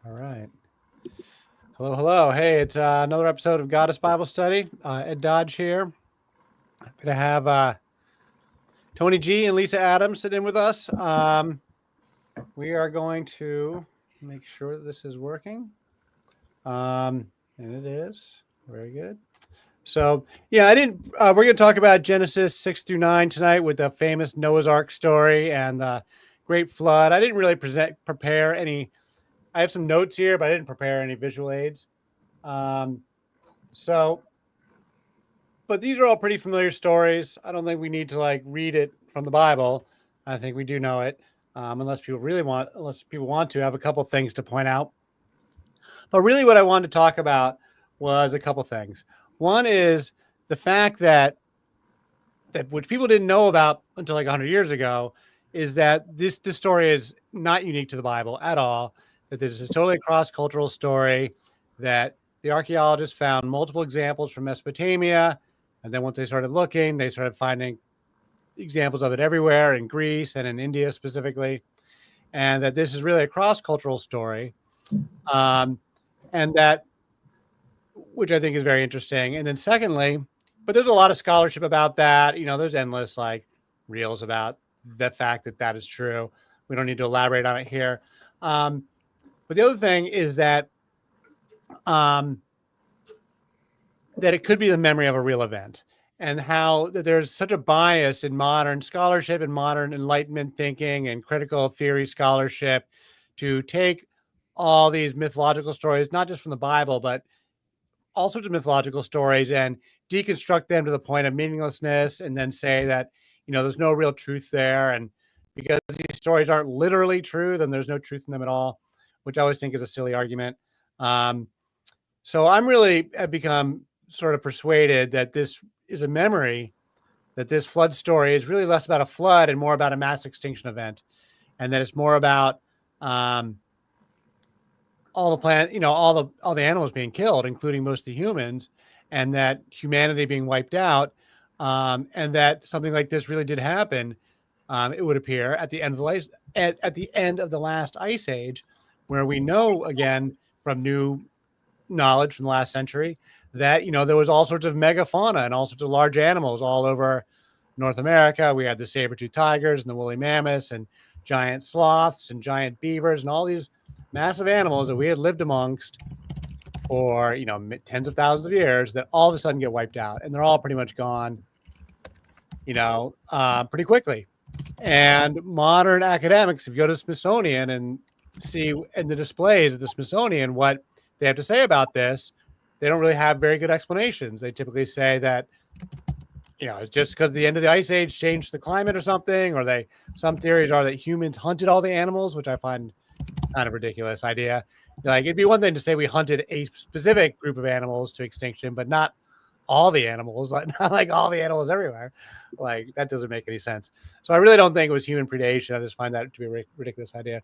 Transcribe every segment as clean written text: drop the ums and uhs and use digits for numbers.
All right. Hello, hello. Hey, it's another episode of Goddess Bible Study. Ed Dodge here. Happy to have Tony G and Lisa Adams sit in with us. We are going to make sure that this is working. And it is. Very good. So, yeah, I didn't. We're going to talk about Genesis 6 through 9 tonight with the famous Noah's Ark story and the Great Flood. I didn't really prepare any. I have some notes here, but I didn't prepare any visual aids. So, but these are all pretty familiar stories. I don't think we need to read it from the Bible. I think we do know it, unless people want to have a couple things to point out. But really, what I wanted to talk about was a couple things. One is the fact that which people didn't know about until like 100 years ago, is that this story is not unique to the Bible at all. That this is a totally cross-cultural story. That the archaeologists found multiple examples from Mesopotamia, and then once they started looking, they started finding examples of it everywhere in Greece and in India specifically, and that this is really a cross-cultural story, and that, which I think is very interesting. And then secondly, but there's a lot of scholarship about that. There's endless reels about the fact that that is true. We don't need to elaborate on it here. But the other thing is that that it could be the memory of a real event, and how there's such a bias in modern scholarship and modern Enlightenment thinking and critical theory scholarship to take all these mythological stories, not just from the Bible, but all sorts of mythological stories, and deconstruct them to the point of meaninglessness, and then say that, there's no real truth there. And because these stories aren't literally true, then there's no truth in them at all, which I always think is a silly argument. So I've become sort of persuaded that this is a memory, that this flood story is really less about a flood and more about a mass extinction event. And that it's more about all the animals being killed, including most of the humans, and that humanity being wiped out. And that something like this really did happen. It would appear at the end of the last ice age, where we know again from new knowledge from the last century that there was all sorts of megafauna and all sorts of large animals all over North America. We had the saber-toothed tigers and the woolly mammoths and giant sloths and giant beavers and all these massive animals that we had lived amongst for tens of thousands of years, that all of a sudden get wiped out, and they're all pretty much gone pretty quickly. And modern academics, if you go to the Smithsonian and see in the displays at the Smithsonian what they have to say about this, they don't really have very good explanations. They typically say that it's just because the end of the ice age changed the climate or something, or some theories are that humans hunted all the animals, which I find kind of ridiculous idea. It'd be one thing to say we hunted a specific group of animals to extinction, but not all the animals, not like all the animals everywhere. That doesn't make any sense. So I really don't think it was human predation. I just find that to be a ridiculous idea.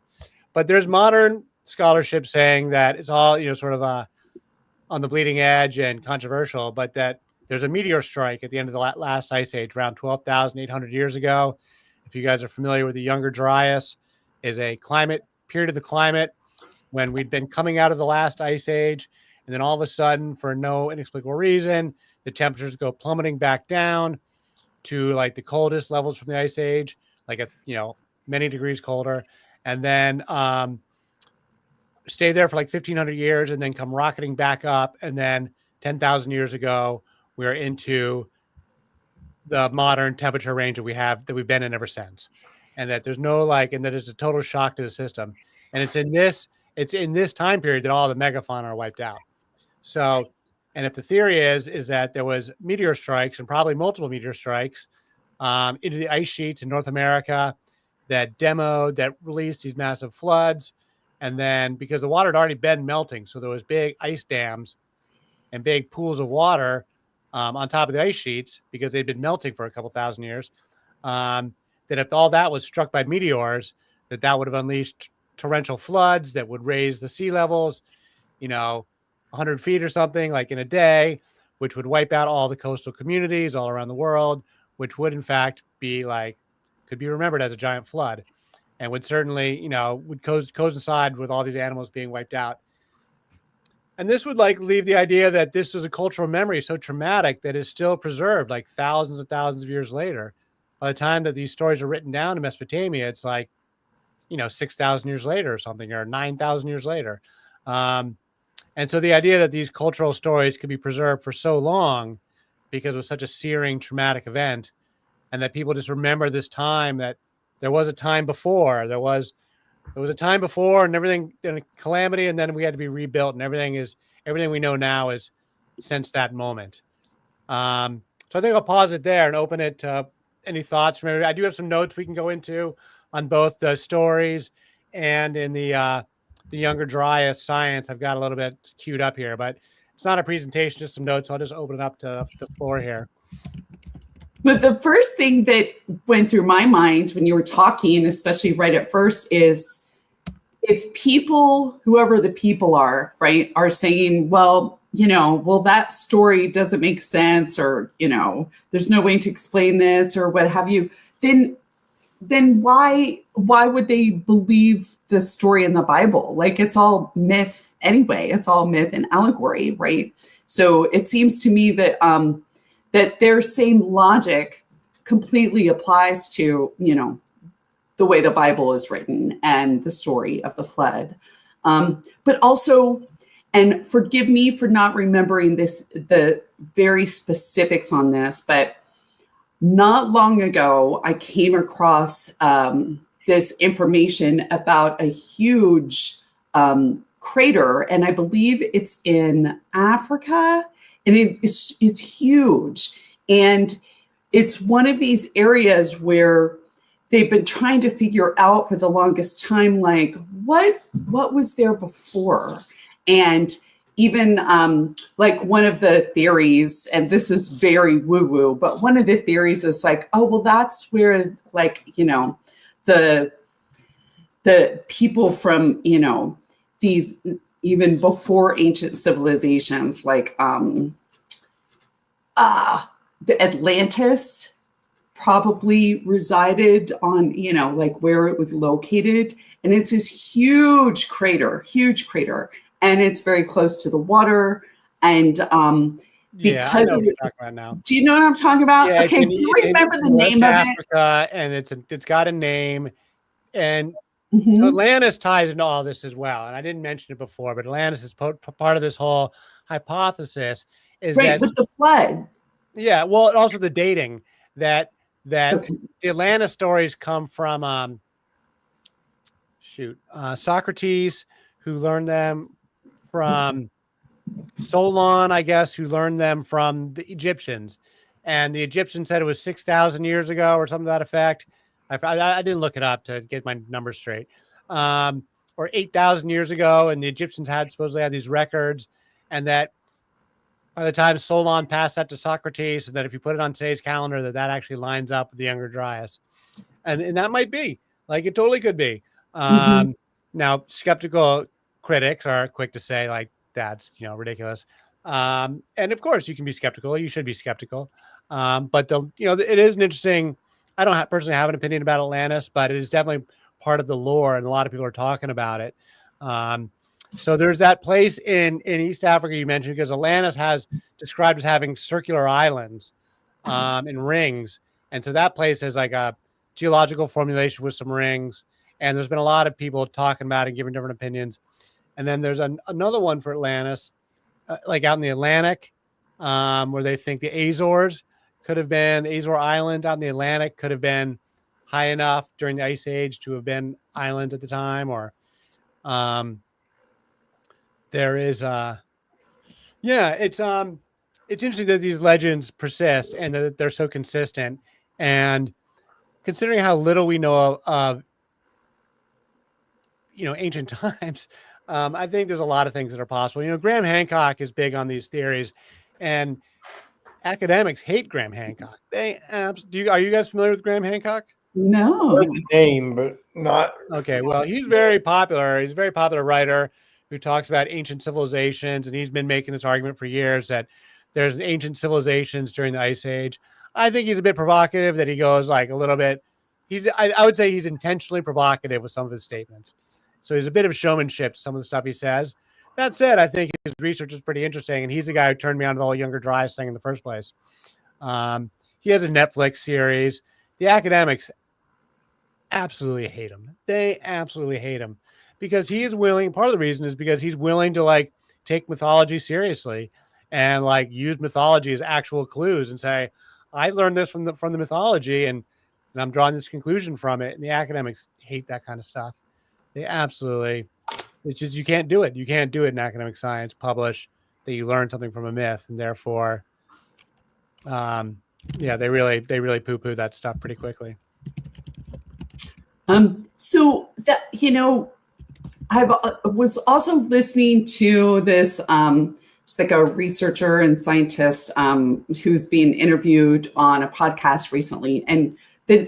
But there's modern scholarship saying that it's all, sort of on the bleeding edge and controversial, but that there's a meteor strike at the end of the last ice age around 12,800 years ago. If you guys are familiar with the Younger Dryas, is a period of the climate when we'd been coming out of the last ice age, and then all of a sudden, for no inexplicable reason, the temperatures go plummeting back down to the coldest levels from the ice age, many degrees colder, and then stay there for 1,500 years, and then come rocketing back up. And then 10,000 years ago, we're into the modern temperature range that we've been in ever since. And that there's no and that it's a total shock to the system. And it's in this time period that all the megafauna are wiped out. So, and if the theory is that there was meteor strikes, and probably multiple meteor strikes into the ice sheets in North America that released these massive floods. And then because the water had already been melting, so there was big ice dams and big pools of water on top of the ice sheets because they'd been melting for a couple thousand years, that if all that was struck by meteors, that would have unleashed torrential floods that would raise the sea levels, 100 feet or something in a day, which would wipe out all the coastal communities all around the world, which would in fact be could be remembered as a giant flood. and would certainly, would coincide with all these animals being wiped out. And this would like leave the idea that this was a cultural memory so traumatic that is still preserved like thousands of years later. By the time that these stories are written down in Mesopotamia, it's like, 6,000 years later or something, or 9,000 years later. Um, and so the idea that these cultural stories could be preserved for so long because it was such a searing, traumatic event, and that people just remember this time, that there was a time before, there was a time before, and everything in a calamity, and then we had to be rebuilt, and everything we know now is since that moment. So I think I'll pause it there and open it to any thoughts from everybody. I do have some notes we can go into on both the stories and in the Younger Dryas science. I've got a little bit queued up here, but it's not a presentation, just some notes. So I'll just open it up to the floor here. But the first thing that went through my mind when you were talking, especially right at first, is if people, whoever the people are, right, are saying, well, that story doesn't make sense, or, there's no way to explain this, or what have you, then why would they believe the story in the Bible? Like, it's all myth anyway. It's all myth and allegory, right? So it seems to me that that their same logic completely applies to, the way the Bible is written and the story of the flood. But also, and forgive me for not remembering the very specifics on this, but not long ago, I came across this information about a huge crater, and I believe it's in Africa. And it's huge. And it's one of these areas where they've been trying to figure out for the longest time, like, what was there before? And even like one of the theories, and this is very woo-woo, but one of the theories is like, oh, well, that's where, like, the people from, these even before ancient civilizations, like the Atlantis probably resided on, like where it was located. And it's this huge crater, and it's very close to the water. And because of it, now. Do you know what I'm talking about? Yeah, okay, do you remember the name of Africa, it? And it's got a name. And so Atlantis ties into all this as well. And I didn't mention it before, but Atlantis is part of this whole hypothesis. Is right, with the flood. Yeah, well, also the dating that the Atlantis stories come from Socrates, who learned them from Solon, I guess, who learned them from the Egyptians. And the Egyptians said it was 6,000 years ago or something to that effect. I didn't look it up to get my numbers straight. Or 8,000 years ago, and the Egyptians supposedly had these records, and that by the time Solon passed that to Socrates, and that if you put it on today's calendar, that actually lines up with the Younger Dryas. And that might be, like, it totally could be. Now, skeptical critics are quick to say, like, that's, ridiculous. And of course you can be skeptical. You should be skeptical. But it is an interesting, I don't personally have an opinion about Atlantis, but it is definitely part of the lore, and a lot of people are talking about it. So there's that place in East Africa you mentioned, because Atlantis has described as having circular islands and rings. And so that place is like a geological formulation with some rings. And there's been a lot of people talking about it and giving different opinions. And then there's another one for Atlantis, like out in the Atlantic, where they think the Azores could have been, the Azore Islands out in the Atlantic could have been high enough during the Ice Age to have been islands at the time. Or there is, it's interesting that these legends persist and that they're so consistent. And considering how little we know of ancient times, I think there's a lot of things that are possible. Graham Hancock is big on these theories, and academics hate Graham Hancock. Are you guys familiar with Graham Hancock? No. I heard the name, but not. Okay, well, he's very popular. He's a very popular writer who talks about ancient civilizations, and he's been making this argument for years that there's ancient civilizations during the Ice Age. I think he's a bit provocative, that he goes like a little bit I would say he's intentionally provocative with some of his statements. So he's a bit of showmanship to some of the stuff he says. That said, I think his research is pretty interesting, and he's the guy who turned me on to the whole Younger Dryas thing in the first place. He has a Netflix series. The academics absolutely hate him. They absolutely hate him because he is willing. Part of the reason is because he's willing to like take mythology seriously and like use mythology as actual clues and say, I learned this from the mythology and I'm drawing this conclusion from it. And the academics hate that kind of stuff. They absolutely, it's just, you can't do it. You can't do it in academic science, publish that you learn something from a myth. And therefore, yeah, they really poo-poo that stuff pretty quickly. So that, I was also listening to this, just like a researcher and scientist who's being interviewed on a podcast recently. And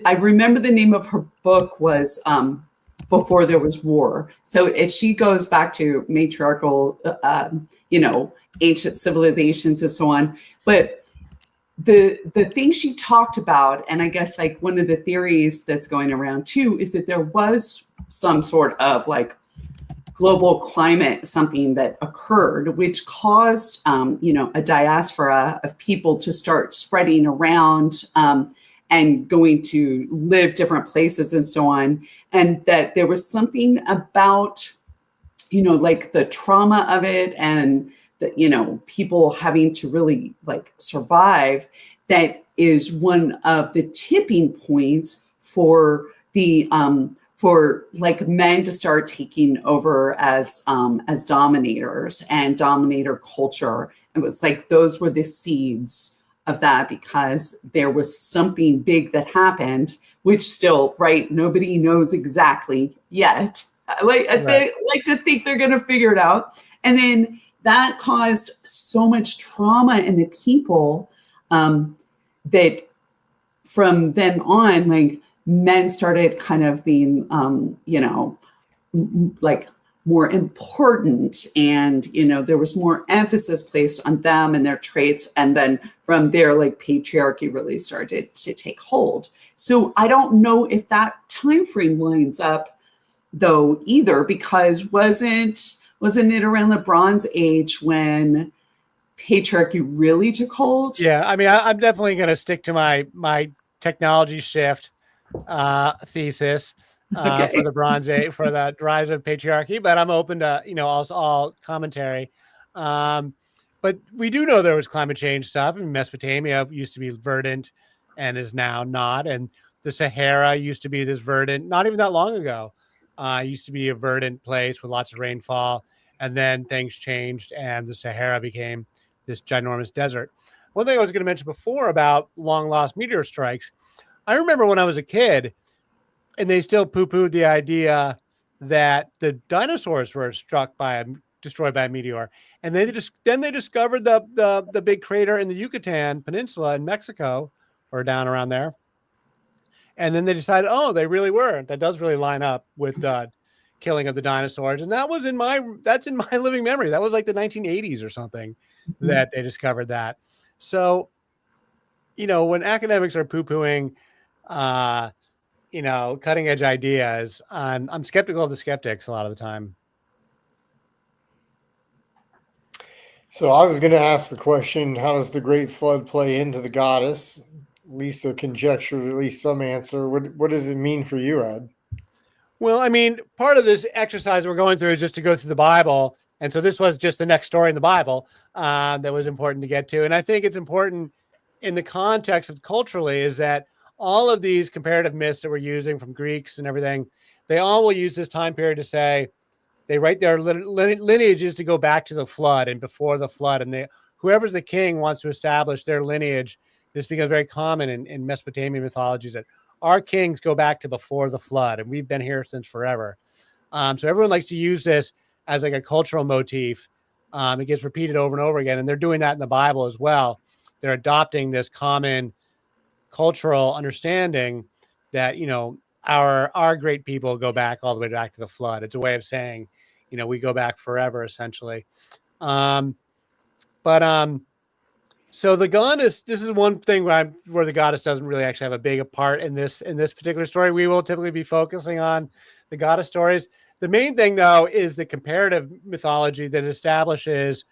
I remember the name of her book was Before There Was War. So she goes back to matriarchal, ancient civilizations and so on. But the thing she talked about, and I guess like one of the theories that's going around too, is that there was some sort of like global climate, something that occurred, which caused, a diaspora of people to start spreading around and going to live different places and so on. And that there was something about, like the trauma of it and the, people having to really like survive, that is one of the tipping points for the for like men to start taking over as dominators and dominator culture. It was like those were the seeds of that, because there was something big that happened, which still, right, nobody knows exactly yet. They like to think they're going to figure it out. And then that caused so much trauma in the people that from then on, like men started kind of being, like more important, and there was more emphasis placed on them and their traits. And then from there, like patriarchy really started to take hold. So I don't know if that time frame lines up though either, because wasn't it around the Bronze Age when patriarchy really took hold? Yeah, I mean, I'm definitely going to stick to my technology shift thesis for the Bronze Age, for the rise of patriarchy, but I'm open to also all commentary. But we do know there was climate change stuff. I mean, Mesopotamia used to be verdant and is now not, and the Sahara used to be this verdant not even that long ago. Used to be a verdant place with lots of rainfall, and then things changed and the Sahara became this ginormous desert. One thing I was going to mention before about long lost meteor strikes, I remember when I was a kid and they still poo-pooed the idea that the dinosaurs were destroyed by a meteor. And then they discovered the big crater in the Yucatan Peninsula in Mexico, or down around there. And then they decided, oh, they really were. That does really line up with the killing of the dinosaurs. And that's in my living memory. That was like the 1980s or something that they discovered that. So, when academics are poo-pooing, cutting edge ideas, I'm skeptical of the skeptics a lot of the time. So I was going to ask the question, how does the Great Flood play into the goddess? Lisa conjectured at least some answer. What does it mean for you, Ed? Well, I mean, part of this exercise we're going through is just to go through the Bible. And so this was just the next story in the Bible that was important to get to. And I think it's important in the context of culturally is that all of these comparative myths that we're using from Greeks and everything, they all will use this time period to say, they write their lineages to go back to the flood and before the flood. And whoever's the king wants to establish their lineage. This becomes very common in Mesopotamian mythologies that our kings go back to before the flood, and we've been here since forever. So everyone likes to use this as like a cultural motif. It gets repeated over and over again, and they're doing that in the Bible as well. They're adopting this common cultural understanding that our great people go back all the way back to the flood. It's a way of saying, we go back forever, essentially. But So the goddess, this is one thing where the goddess doesn't really actually have a big part in this particular story. We will typically be focusing on the goddess stories. The main thing, though, is the comparative mythology that establishes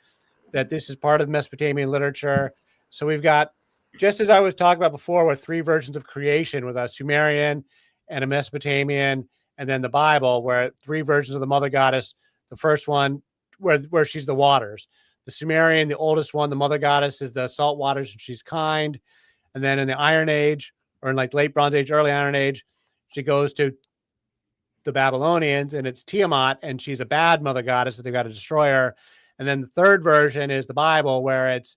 that this is part of Mesopotamian literature. So we've got, just as I was talking about before, with 3 versions of creation, with a Sumerian and a Mesopotamian, and then the Bible, where 3 versions of the mother goddess. The first one, where she's the waters. The Sumerian, the oldest one, the mother goddess, is the salt waters, and she's kind. And then in the Iron Age, or in like late Bronze Age, early Iron Age, she goes to the Babylonians, and it's Tiamat, and she's a bad mother goddess that they've got to destroy her. And then the third version is the Bible, where it's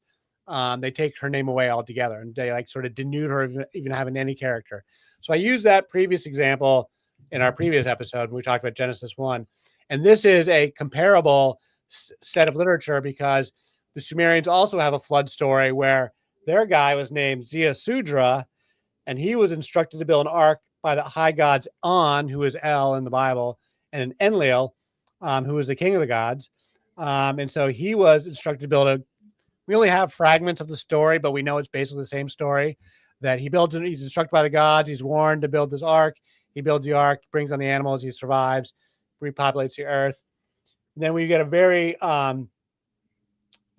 they take her name away altogether, and they like sort of denude her even having any character. So I used that previous example in our previous episode when we talked about Genesis 1. And this is a comparable set of literature because the Sumerians also have a flood story where their guy was named Ziusudra, and he was instructed to build an ark by the high gods On, who is El in the Bible, and Enlil, who is the king of the gods. And so he was instructed to build we only have fragments of the story, but we know it's basically the same story, that he's instructed by the gods. He's warned to build this ark. He builds the ark, brings on the animals. He survives, repopulates the earth. And then we get a very,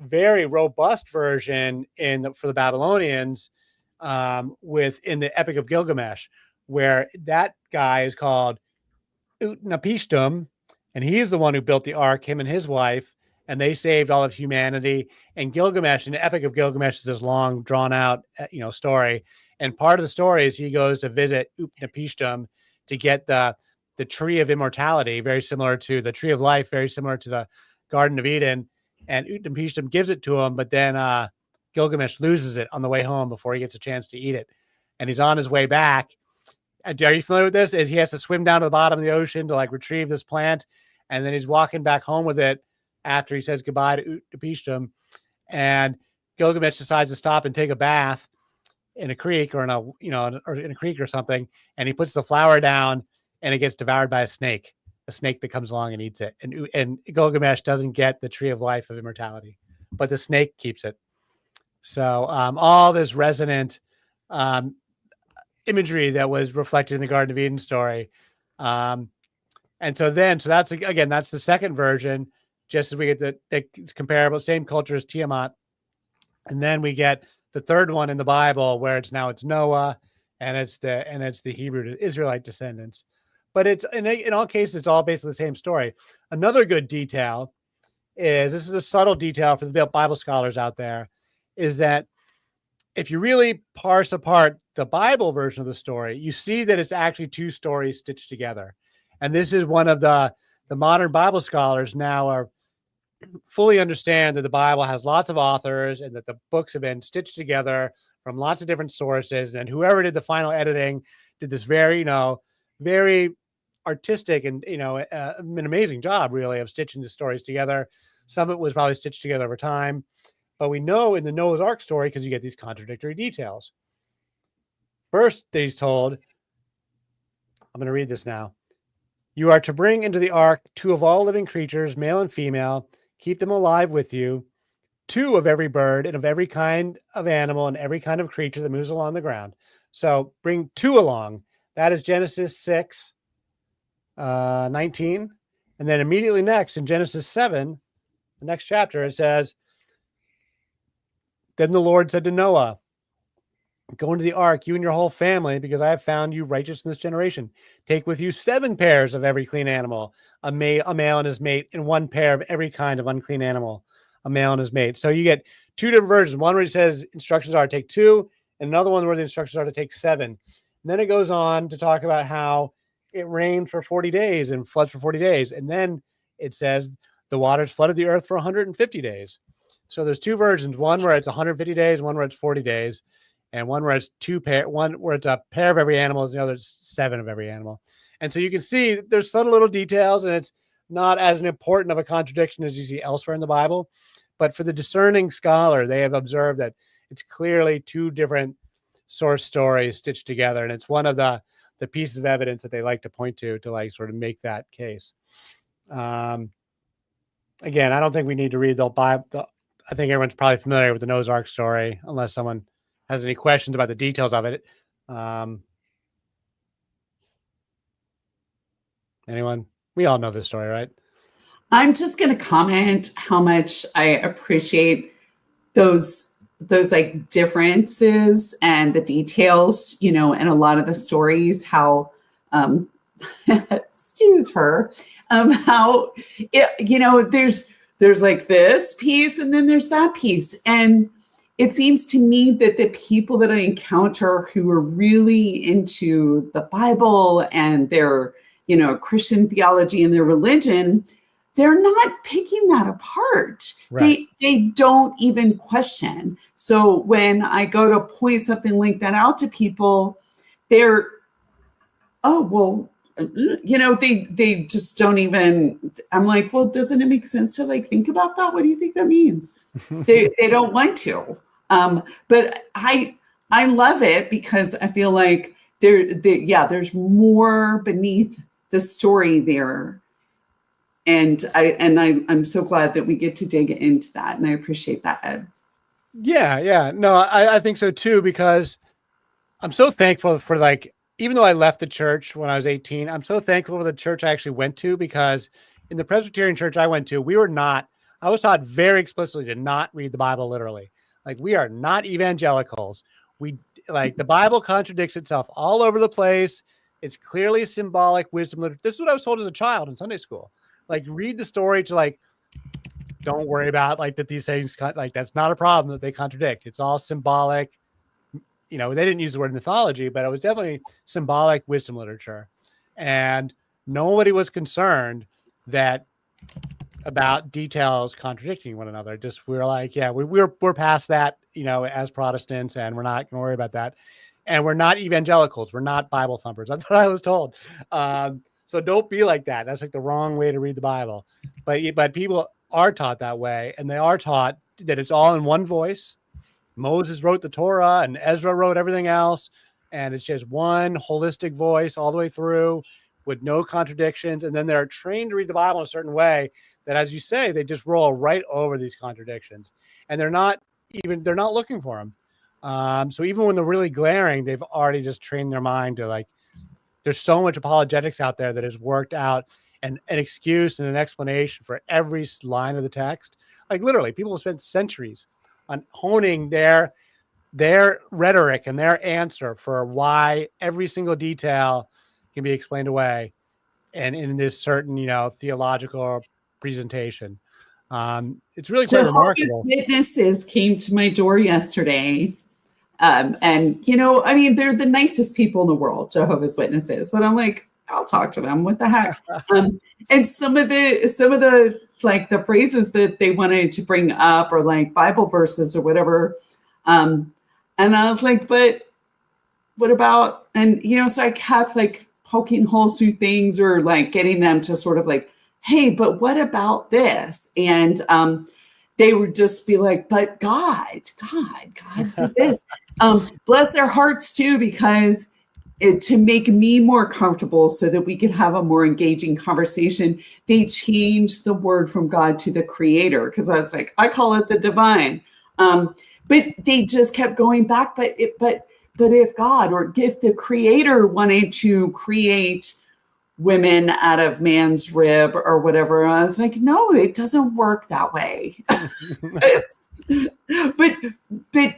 very robust version for the Babylonians in the Epic of Gilgamesh, where that guy is called Utnapishtim, and he's the one who built the ark, him and his wife, and they saved all of humanity. And Gilgamesh, in the Epic of Gilgamesh, is this long, drawn-out, story. And part of the story is he goes to visit Utnapishtim to get the tree of immortality, very similar to the tree of life, very similar to the Garden of Eden. And Utnapishtim gives it to him, but then Gilgamesh loses it on the way home before he gets a chance to eat it. And he's on his way back. Are you familiar with this? He has to swim down to the bottom of the ocean to like retrieve this plant. And then he's walking back home with it after he says goodbye to Utnapishtim. And Gilgamesh decides to stop and take a bath in a creek or in a creek or something. And he puts the flower down, and it gets devoured by a snake that comes along and eats it. And Gilgamesh doesn't get the tree of life of immortality, but the snake keeps it. So all this resonant imagery that was reflected in the Garden of Eden story. And so that's the second version, just as we get the comparable, same culture as Tiamat. And then we get the third one in the Bible where it's Noah, and it's the Hebrew Israelite descendants. But it's in all cases, it's all basically the same story. Another good detail this is a subtle detail for the Bible scholars out there, is that if you really parse apart the Bible version of the story, you see that it's actually 2 stories stitched together. And this is one of the modern Bible scholars now are fully understand that the Bible has lots of authors and that the books have been stitched together from lots of different sources. And whoever did the final editing did this very, very artistic and, an amazing job really of stitching the stories together. Some of it was probably stitched together over time, but we know in the Noah's Ark story, because you get these contradictory details. First, he's told, I'm going to read this now. You are to bring into the ark 2 of all living creatures, male and female, keep them alive with you, 2 of every bird and of every kind of animal and every kind of creature that moves along the ground. So bring 2 along. That is Genesis 6, 19. And then immediately next in Genesis 7, the next chapter, it says, then the Lord said to Noah, go into the ark, you and your whole family, because I have found you righteous in this generation. Take with you 7 pairs of every clean animal, a male and his mate, and 1 pair of every kind of unclean animal, a male and his mate. So you get 2 different versions. One where he says instructions are to take 2, and another one where the instructions are to take 7. And then it goes on to talk about how it rained for 40 days and floods for 40 days. And then it says the waters flooded the earth for 150 days. So there's 2 versions, one where it's 150 days, one where it's 40 days. And one where it's one where it's a pair of every animal, and the other is 7 of every animal. And so you can see there's subtle little details, and it's not as important of a contradiction as you see elsewhere in the Bible. But for the discerning scholar, they have observed that it's clearly 2 different source stories stitched together. And it's one of the pieces of evidence that they like to point to like sort of make that case. Again, I don't think we need to read the Bible, I think everyone's probably familiar with the Noah's Ark story, unless someone has any questions about the details of it. Anyone? We all know this story, right? I'm just going to comment how much I appreciate those like differences and the details, you know, and a lot of the stories, how excuse her, how it, you know, there's like this piece and then there's that piece. And it seems to me that the people that I encounter who are really into the Bible and their, you know, Christian theology and their religion, they're not picking that apart. Right. They don't even question. So when I go to point something like that out to people, they're, oh, well, you know, they just don't even, I'm like, well, doesn't it make sense to like think about that? What do you think that means? they don't want to. But I love it because I feel like there's more beneath the story there. And I'm so glad that we get to dig into that. And I appreciate that, Ed. Yeah. No, I think so too, because I'm so thankful for, like, even though I left the church when I was 18, I'm so thankful for the church I actually went to, because in the Presbyterian church I went to, I was taught very explicitly to not read the Bible literally. Like, we are not evangelicals. The Bible contradicts itself all over the place. It's clearly symbolic wisdom. This is what I was told as a child in Sunday school. Like, read the story to, like, don't worry about, like, that these things, like, that's not a problem that they contradict. It's all symbolic. You know, they didn't use the word mythology, but it was definitely symbolic wisdom literature. And nobody was concerned about details contradicting one another. Just, we were like, yeah, we're past that, you know, as Protestants, and we're not going to worry about that. And we're not evangelicals. We're not Bible thumpers. That's what I was told. So don't be like that. That's like the wrong way to read the Bible. But people are taught that way, and they are taught that it's all in one voice. Moses wrote the Torah and Ezra wrote everything else, and it's just one holistic voice all the way through with no contradictions. And then they're trained to read the Bible in a certain way that, as you say, they just roll right over these contradictions, and they're not looking for them. So even when they're really glaring, they've already just trained their mind to, like, there's so much apologetics out there that has worked out an excuse and an explanation for every line of the text. Like, literally, people have spent centuries on honing their rhetoric and their answer for why every single detail can be explained away, and in this certain, you know, theological presentation. It's really quite remarkable. Witnesses came to my door yesterday. And, you know, I mean, they're the nicest people in the world, Jehovah's Witnesses, but I'm like, I'll talk to them. What the heck? And some of the like the phrases that they wanted to bring up, or like Bible verses or whatever. And I was like, but what about, and, you know, so I kept like poking holes through things, or like getting them to sort of like, hey, but what about this? And, they would just be like, but God did this. Bless their hearts too, because to make me more comfortable so that we could have a more engaging conversation, they changed the word from God to the creator. Because I was like, I call it the divine. But they just kept going back. But if God, or if the creator wanted to create women out of man's rib or whatever, I was like, no, it doesn't work that way. but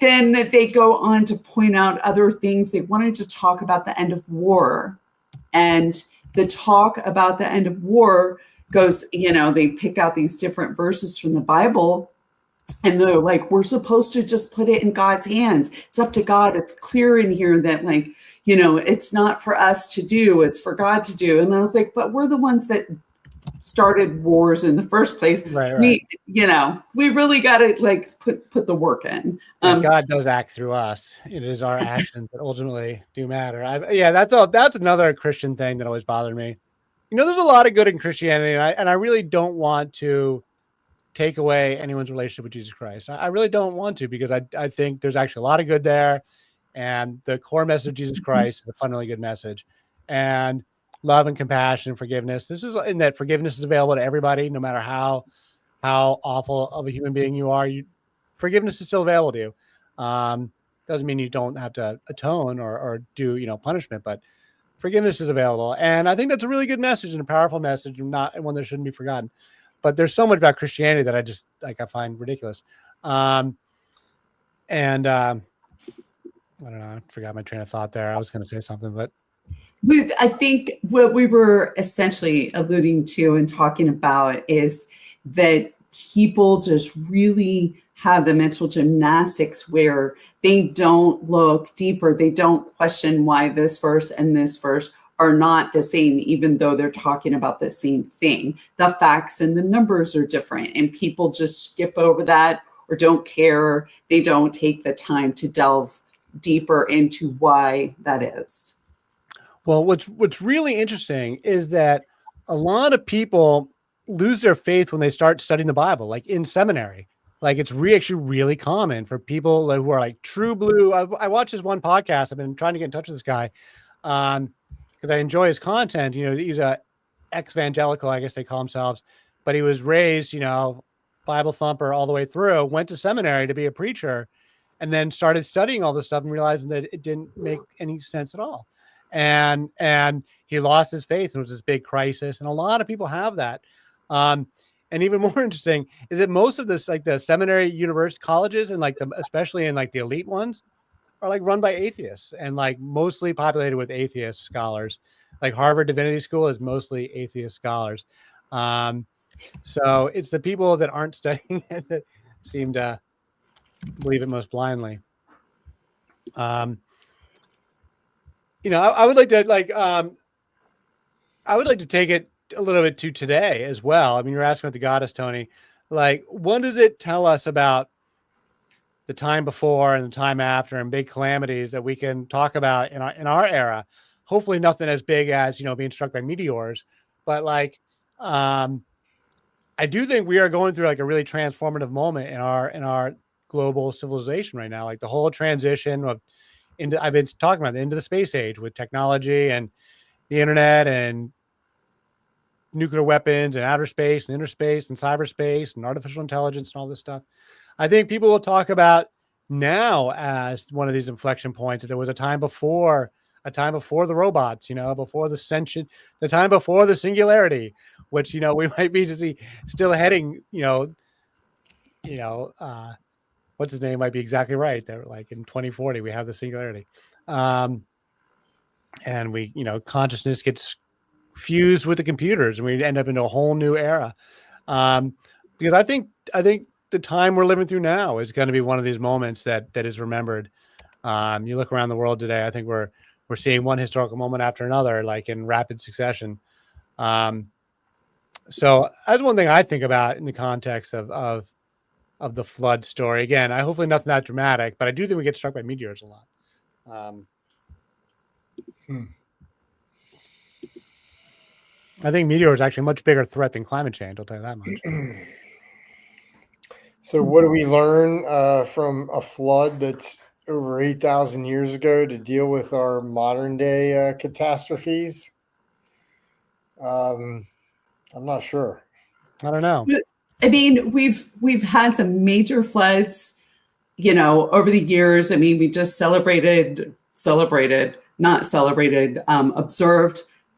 then they go on to point out other things. They wanted to talk about the end of war, and the talk about the end of war goes, you know, they pick out these different verses from the Bible, and they're like, we're supposed to just put it in God's hands. It's up to God. It's clear in here that, like, you know, it's not for us to do, it's for God to do. And I was like, but we're the ones that started wars in the first place. Right. We really got to like put the work in. God does act through us. It is our actions that ultimately do matter. That's another Christian thing that always bothered me. You know, there's a lot of good in Christianity, and I really don't want to take away anyone's relationship with Jesus Christ. I really don't want to, because I think there's actually a lot of good there. And the core message of Jesus Christ is a fundamentally good message. And love and compassion and forgiveness. And that forgiveness is available to everybody, no matter how awful of a human being you are. forgiveness is still available to you. Doesn't mean you don't have to atone or do, punishment, but forgiveness is available. And I think that's a really good message and a powerful message, and not one that shouldn't be forgotten. But there's so much about Christianity that I just I find ridiculous. I don't know. I forgot my train of thought there. I was going to say something, but I think what we were essentially alluding to and talking about is that people just really have the mental gymnastics where they don't look deeper. They don't question why this verse and this verse are not the same, even though they're talking about the same thing. The facts and the numbers are different, and people just skip over that or don't care. They don't take the time to delve deeper into why that is. Well, what's really interesting is that a lot of people lose their faith when they start studying the Bible, like in seminary. Like it's actually really common for people who are like true blue. I watched this one podcast. I've been trying to get in touch with this guy because I enjoy his content. He's a ex-evangelical, I guess they call themselves, but he was raised, Bible thumper all the way through, went to seminary to be a preacher, and then started studying all this stuff and realizing that it didn't make any sense at all. And he lost his faith, and it was this big crisis. And a lot of people have that. And even more interesting is that most of this, like the seminary, university, colleges, and especially in like the elite ones, are like run by atheists and like mostly populated with atheist scholars. Like Harvard Divinity School is mostly atheist scholars. So it's the people that aren't studying it that seem to believe it most blindly. I would like to I would like to take it a little bit to today as well. I mean, you're asking about the goddess, Tony. Like, what does it tell us about the time before and the time after and big calamities that we can talk about in our era? Hopefully nothing as big as, being struck by meteors, but I do think we are going through like a really transformative moment in our global civilization right now. Like the whole transition I've been talking about into the space age with technology and the internet and nuclear weapons and outer space and inner space and cyberspace and artificial intelligence and all this stuff. I think people will talk about now as one of these inflection points that there was a time before the robots, before the sentient, the time before the singularity, which, we might be still heading, what's his name might be exactly right. They're like in 2040, we have the singularity. And we, consciousness gets fused with the computers and we end up into a whole new era. Because I think the time we're living through now is going to be one of these moments that is remembered. You look around the world today, I think we're seeing one historical moment after another, like in rapid succession. So that's one thing I think about in the context of the flood story. Again, hopefully nothing that dramatic, but I do think we get struck by meteors a lot. I think meteor is actually a much bigger threat than climate change. I'll tell you that much. So what do we learn from a flood that's over 8,000 years ago to deal with our modern day catastrophes? I'm not sure. I don't know. I mean, we've had some major floods, over the years. I mean, we just observed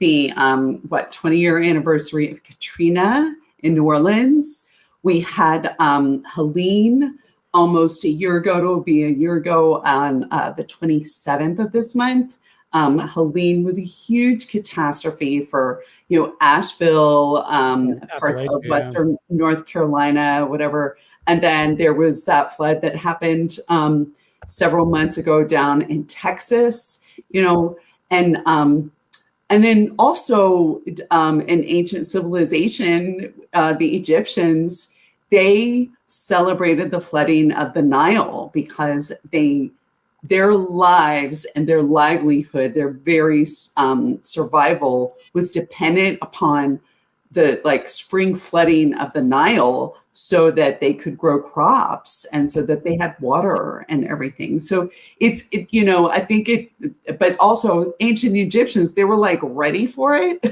the 20-year anniversary of Katrina in New Orleans. We had Helene almost a year ago. It'll be a year ago on the 27th of this month. Helene was a huge catastrophe for, Asheville, parts of Western North Carolina, whatever. And then there was that flood that happened several months ago down in Texas, and then also in ancient civilization, the Egyptians, they celebrated the flooding of the Nile because their lives and their livelihood, their very survival was dependent upon the spring flooding of the Nile so that they could grow crops and so that they had water and everything. So I think but also ancient Egyptians, they were ready for it,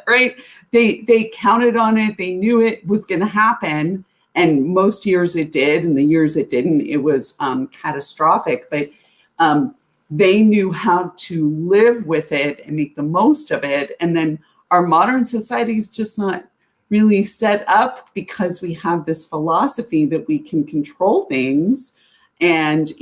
right? They counted on it. They knew it was going to happen. And most years it did, and the years it didn't, it was catastrophic. But they knew how to live with it and make the most of it. And then our modern society is just not really set up, because we have this philosophy that we can control things. And,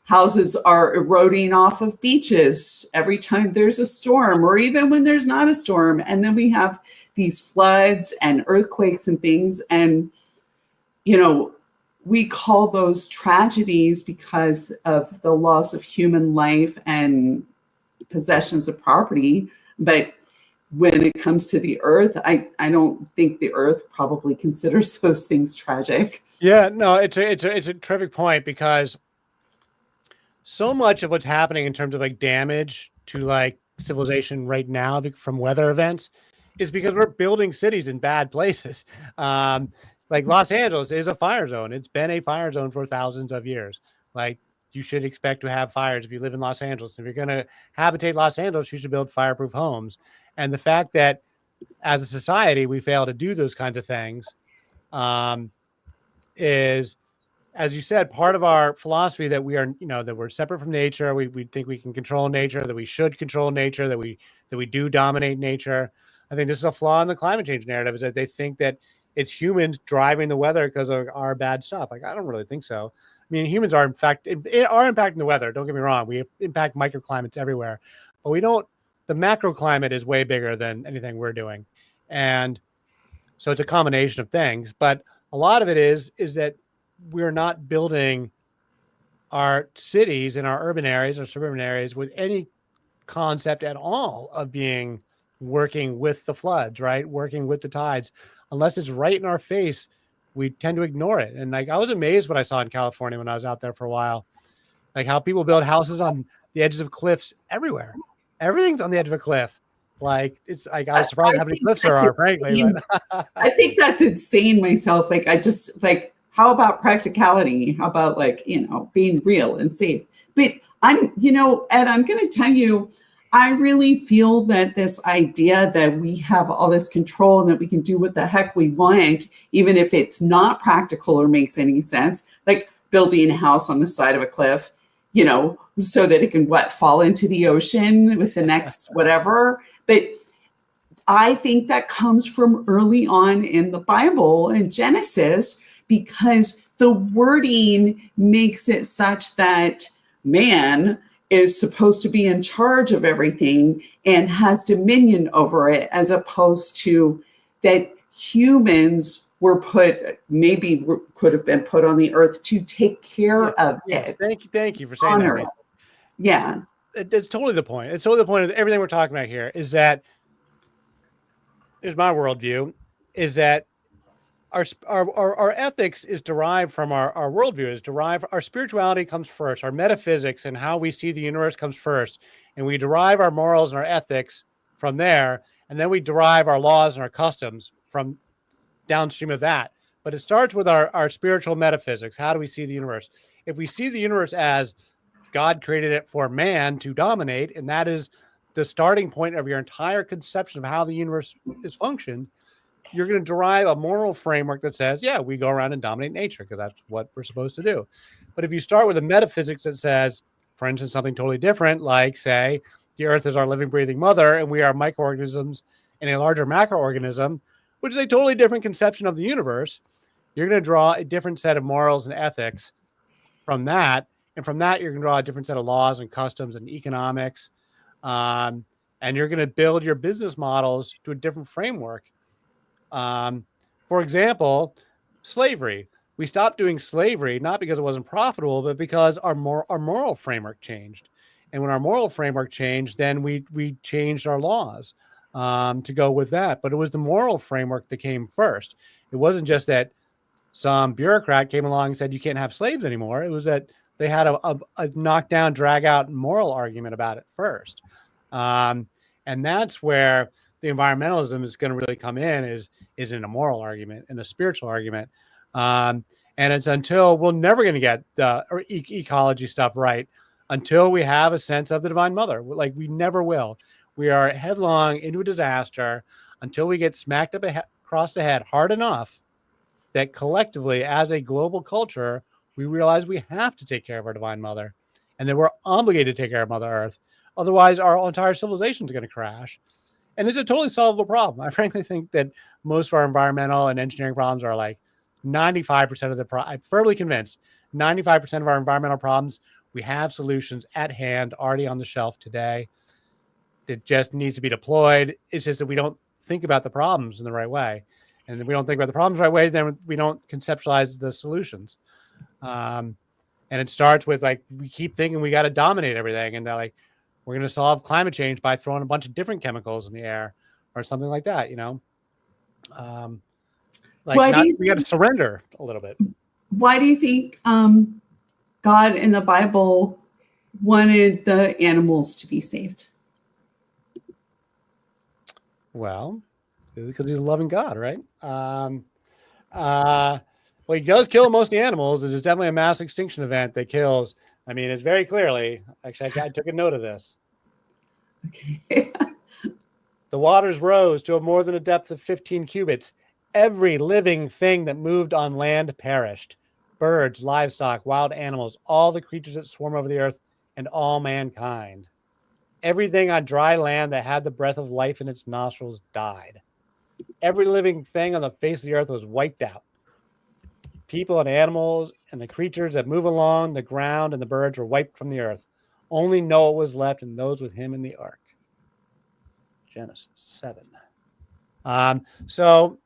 houses are eroding off of beaches every time there's a storm, or even when there's not a storm. And then we have these floods and earthquakes and things. And, we call those tragedies because of the loss of human life and possessions of property. But when it comes to the earth, I don't think the earth probably considers those things tragic. Yeah, no, it's a terrific point, because so much of what's happening in terms of like damage to like civilization right now from weather events is because we're building cities in bad places. Like Los Angeles is a fire zone. It's been a fire zone for thousands of years. Like, you should expect to have fires if you live in Los Angeles. If you're going to habitate Los Angeles, you should build fireproof homes. And the fact that as a society, we fail to do those kinds of things is, as you said, part of our philosophy that we are, that we're separate from nature. We think we can control nature, that we should control nature, that we do dominate nature. I think this is a flaw in the climate change narrative, is that they think that it's humans driving the weather because of our bad stuff. Like, I don't really think so. I mean, humans are impacting the weather. Don't get me wrong. We impact microclimates everywhere, but we don't. The macroclimate is way bigger than anything we're doing. And so it's a combination of things, but a lot of it is that we're not building our cities in our urban areas or suburban areas with any concept at all of working with the floods, right? Working with the tides. Unless it's right in our face, we tend to ignore it. And like, I was amazed what I saw in California when I was out there for a while, like how people build houses on the edges of cliffs everywhere. Everything's on the edge of a cliff. Like, it's like, I was surprised how many cliffs there are, frankly. But I think that's insane myself. Like, I just like, how about practicality? How about like, being real and safe? But I'm, Ed, I'm going to tell you, I really feel that this idea that we have all this control and that we can do what the heck we want, even if it's not practical or makes any sense, like building a house on the side of a cliff, so that it can fall into the ocean with the next whatever. But I think that comes from early on in the Bible in Genesis, because the wording makes it such that man is supposed to be in charge of everything and has dominion over it, as opposed to that humans were could have been put on the earth to take care of it. Thank you for saying that. Yeah. It's totally the point. It's totally the point of everything we're talking about here, is that, is my worldview, is that our ethics is derived from our worldview, our spirituality comes first, our metaphysics and how we see the universe comes first. And we derive our morals and our ethics from there. And then we derive our laws and our customs from downstream of that. But it starts with our spiritual metaphysics. How do we see the universe? If we see the universe as God created it for man to dominate, and that is the starting point of your entire conception of how the universe is functioned, you're going to derive a moral framework that says, yeah, we go around and dominate nature because that's what we're supposed to do. But if you start with a metaphysics that says, for instance, something totally different, like say the earth is our living, breathing mother, and we are microorganisms in a larger macroorganism, which is a totally different conception of the universe, you're going to draw a different set of morals and ethics from that. And from that, you're going to draw a different set of laws and customs and economics. And you're going to build your business models to a different framework. For example, slavery. We stopped doing slavery, not because it wasn't profitable, but because our moral framework changed. And when our moral framework changed, then we changed our laws to go with that. But it was the moral framework that came first. It wasn't just that some bureaucrat came along and said, you can't have slaves anymore. It was that they had a knockdown, drag out moral argument about it first. And that's where the environmentalism is going to really come in, is in a moral argument and a spiritual argument. And it's until we're never going to get the ecology stuff right until we have a sense of the divine mother. Like, we never will. We are headlong into a disaster until we get smacked up across the head hard enough that collectively, as a global culture, we realize we have to take care of our divine mother, and that we're obligated to take care of Mother Earth. Otherwise, our entire civilization is going to crash. And it's a totally solvable problem. I frankly think that most of our environmental and engineering problems are like 95% of the I'm firmly convinced 95% of our environmental problems, we have solutions at hand already on the shelf today that just needs to be deployed. It's just that we don't think about the problems in the right way. And if we don't think about the problems the right way, then we don't conceptualize the solutions. And it starts with like, we keep thinking we got to dominate everything. And they're like, we're going to solve climate change by throwing a bunch of different chemicals in the air or something like that, you know? We got to surrender a little bit. Why do you think God in the Bible wanted the animals to be saved? Well, because he's a loving God, right? Well, he does kill most of the animals. It is definitely a mass extinction event that kills. I mean, it's very clearly, actually, I took a note of this. Okay. The waters rose to more than a depth of 15 cubits. Every living thing that moved on land perished. Birds, livestock, wild animals, all the creatures that swarm over the earth, and all mankind. Everything on dry land that had the breath of life in its nostrils died. Every living thing on the face of the earth was wiped out. People and animals and the creatures that move along the ground and the birds were wiped from the earth. Only Noah was left and those with him in the ark. Genesis 7. So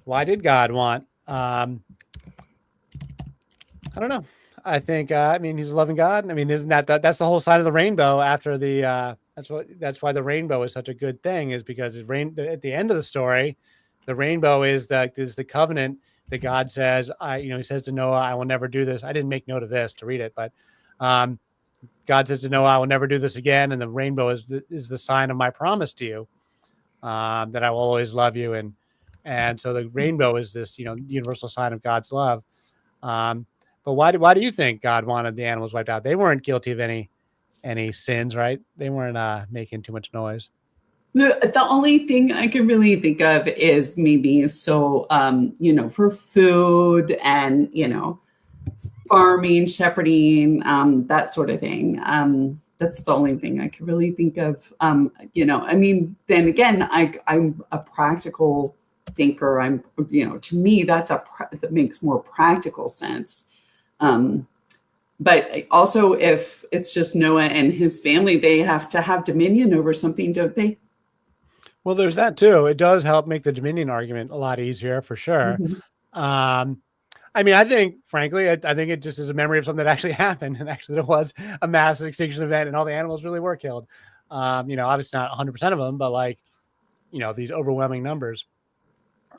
why did God want? I don't know. I think, I mean, he's a loving God. I mean, isn't that's the whole side of the rainbow after the, that's why the rainbow is such a good thing, is because at the end of the story, the rainbow is the covenant that God says, he says to Noah, I will never do this. I didn't make note of this to read it, but God says to Noah, I will never do this again. And the rainbow is the sign of my promise to you, that I will always love you. And so the rainbow is this, universal sign of God's love. But why do you think God wanted the animals wiped out? They weren't guilty of any sins, right? They weren't making too much noise. The only thing I can really think of is maybe for food and, farming, shepherding, that sort of thing. That's the only thing I can really think of. Then again, I'm a practical thinker. To me, that makes more practical sense. But also if it's just Noah and his family, they have to have dominion over something, don't they? Well, there's that too. It does help make the dominion argument a lot easier for sure. Mm-hmm. I think, frankly, I think it just is a memory of something that actually happened. And actually there was a mass extinction event and all the animals really were killed. Obviously not 100% of them, but these overwhelming numbers.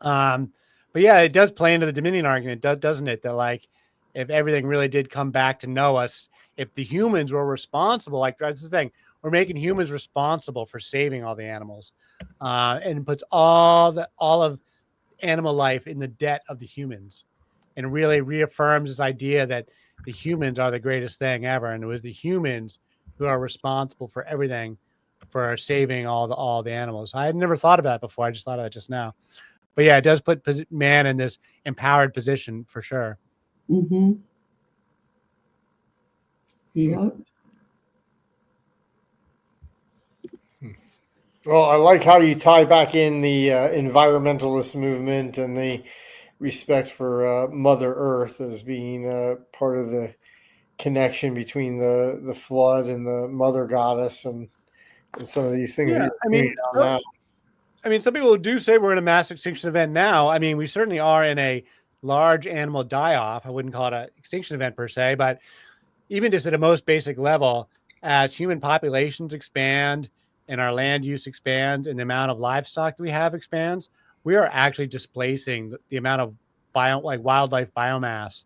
But yeah, it does play into the dominion argument, doesn't it? That if everything really did come back to Noah, if the humans were responsible, that's the thing, we're making humans responsible for saving all the animals, and puts all of animal life in the debt of the humans, and really reaffirms this idea that the humans are the greatest thing ever, and it was the humans who are responsible for everything, for saving all the animals. I had never thought about it before. I just thought of it just now. But yeah, it does put man in this empowered position for sure. Mm-hmm. Yep. Well, I like how you tie back in the environmentalist movement and the respect for Mother Earth as being part of the connection between the flood and the Mother Goddess and some of these things. Yeah, some people do say we're in a mass extinction event now. We certainly are in a large animal die-off. I wouldn't call it an extinction event per se, but even just at a most basic level, as human populations expand and our land use expands and the amount of livestock that we have expands, we are actually displacing the amount of wildlife biomass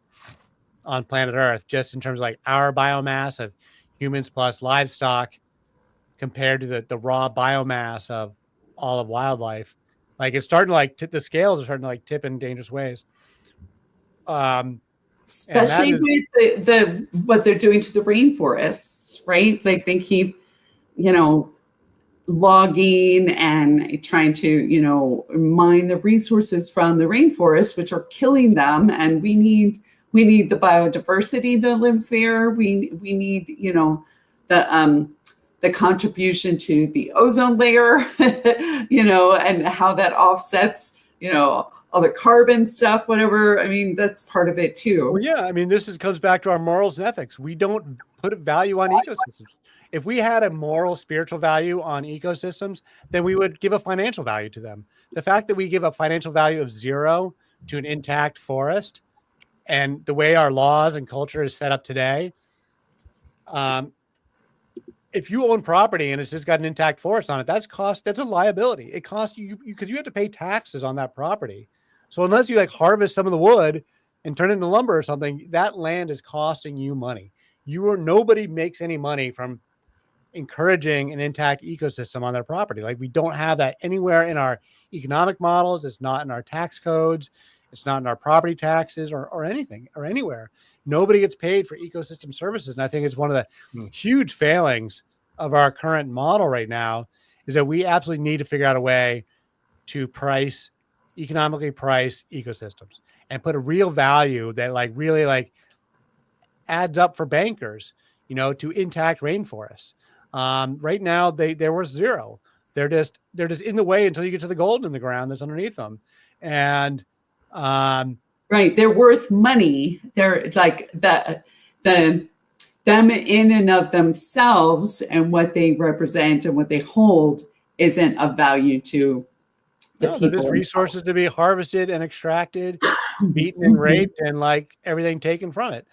on planet Earth, just in terms of our biomass of humans plus livestock compared to the raw biomass of all of wildlife. It's starting to the scales are starting to tip in dangerous ways. Especially with the what they're doing to the rainforests, right? They keep, logging and trying to, you know, mine the resources from the rainforest, which are killing them. And we need the biodiversity that lives there. We need, you know, the contribution to the ozone layer, you know, and how that offsets, you know, all the carbon stuff, whatever. I mean, that's part of it too. Well, yeah, I mean, comes back to our morals and ethics. We don't put a value on ecosystems. If we had a moral, spiritual value on ecosystems, then we would give a financial value to them. The fact that we give a financial value of 0 to an intact forest, and the way our laws and culture is set up today, if you own property and it's just got an intact forest on it, that's a liability. It costs you because you have to pay taxes on that property. So unless you like harvest some of the wood and turn it into lumber or something, that land is costing you money. Nobody makes any money from encouraging an intact ecosystem on their property. Like, we don't have that anywhere in our economic models. It's not in our tax codes. It's not in our property taxes or anything or anywhere. Nobody gets paid for ecosystem services. And I think it's one of the huge failings of our current model right now is that we absolutely need to figure out a way to economically price ecosystems and put a real value that like really like adds up for bankers, you know, to intact rainforests. Right now they're worth 0. They're just in the way until you get to the gold in the ground that's underneath them. And right, they're worth money. They're like them in and of themselves, and what they represent and what they hold isn't of value to the people. They're just resources to be harvested and extracted, beaten and raped, and like everything taken from it.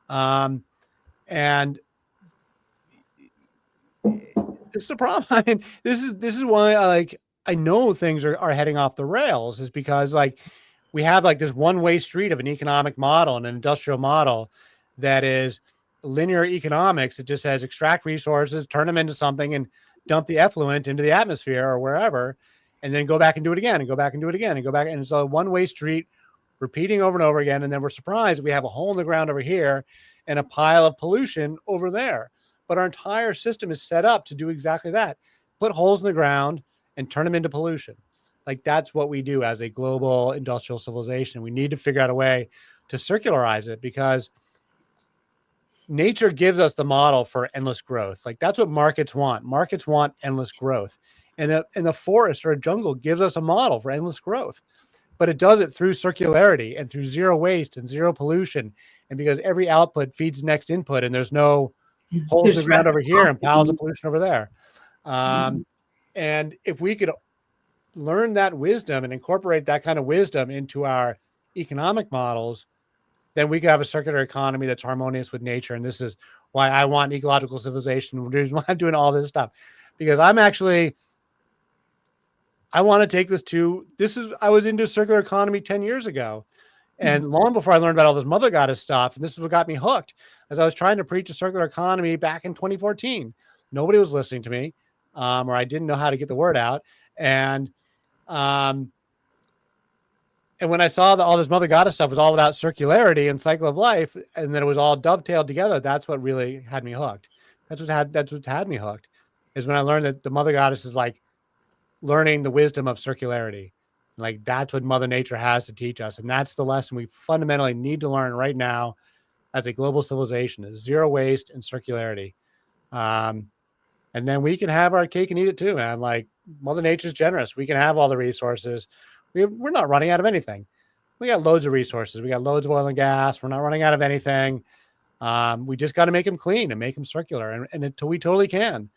And this is a problem. I mean, this is why I know things are heading off the rails, is because like we have like this one-way street of an economic model and an industrial model that is linear economics. It just says extract resources, turn them into something, and dump the effluent into the atmosphere or wherever, and then go back and do it again and go back and do it again and go back. And it's a one-way street repeating over and over again. And then we're surprised we have a hole in the ground over here and a pile of pollution over there. But our entire system is set up to do exactly that. Put holes in the ground and turn them into pollution. Like, that's what we do as a global industrial civilization. We need to figure out a way to circularize it, because nature gives us the model for endless growth. Like, that's what markets want. Markets want endless growth. And the forest or a jungle gives us a model for endless growth. But it does it through circularity and through 0 waste and 0 pollution. And because every output feeds the next input, and there's no holes in the ground over here and piles of pollution over there. And if we could learn that wisdom and incorporate that kind of wisdom into our economic models, then we could have a circular economy that's harmonious with nature. And this is why I want ecological civilization. The reason why I'm doing all this stuff, because I want to take I was into circular economy 10 years ago. And long before I learned about all this mother goddess stuff, and this is what got me hooked, as I was trying to preach a circular economy back in 2014. Nobody was listening to me, or I didn't know how to get the word out. And when I saw that all this mother goddess stuff was all about circularity and cycle of life, and then it was all dovetailed together, that's what really had me hooked. That's what had me hooked, is when I learned that the mother goddess is like learning the wisdom of circularity. Like, that's what Mother Nature has to teach us. And that's the lesson we fundamentally need to learn right now as a global civilization, is 0 waste and circularity. And then we can have our cake and eat it too, man. Like, Mother Nature's generous. We can have all the resources. We're not running out of anything. We got loads of resources. We got loads of oil and gas. We're not running out of anything. We just got to make them clean and make them circular. And until we totally can,